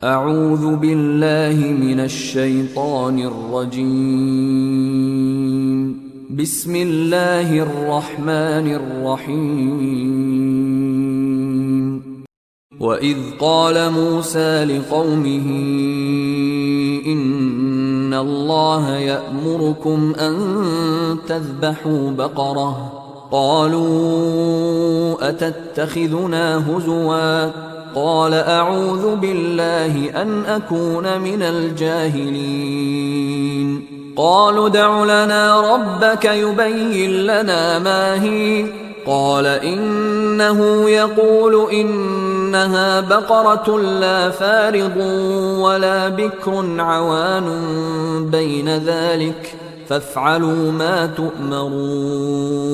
أعوذ بالله من الشيطان الرجيم. بسم الله الرحمن الرحيم. وإذ قال موسى لقومه إن الله يأمركم أن تذبحوا بقرة قالوا أتتخذنا هزوا قال أعوذ بالله أن أكون من الجاهلين. قالوا ادع لنا ربك يبين لنا ما هي قال إنه يقول إنها بقرة لا فارض ولا بكر عوان بين ذلك فافعلوا ما تؤمرون.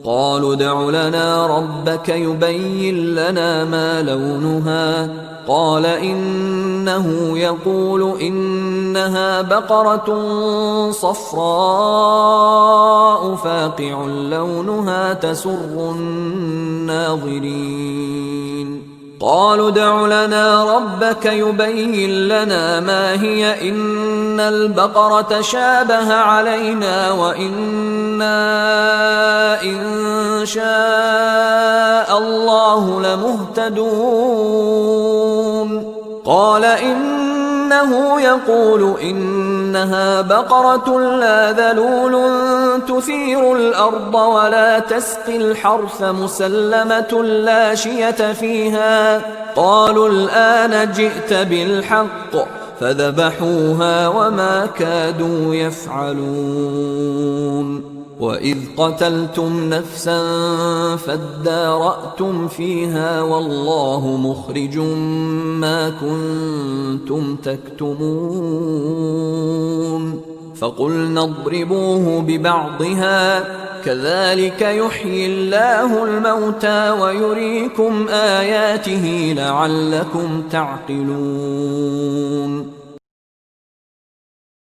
قالوا ادع لنا ربك يبين لنا ما لونها قال إنه يقول إنها بقرة صفراء فاقع لونها تسر الناظرين. قالوا ادع لنا ربك يبين لنا ما هي إن البقرة شابه علينا وإنا إن شاء الله لمهتدون. قال إنه يقول إنها بقرة لا ذلول تثير الأرض ولا تسقي الحرث مسلمة لا شية فيها. قالوا الآن جئت بالحق فذبحوها وما كادوا يفعلون. وإذ قتلتم نفسا فادارأتم فيها والله مخرج ما كنتم تكتمون. فقلنا اضربوه ببعضها كذلك يحيي الله الموتى ويريكم آياته لعلكم تعقلون.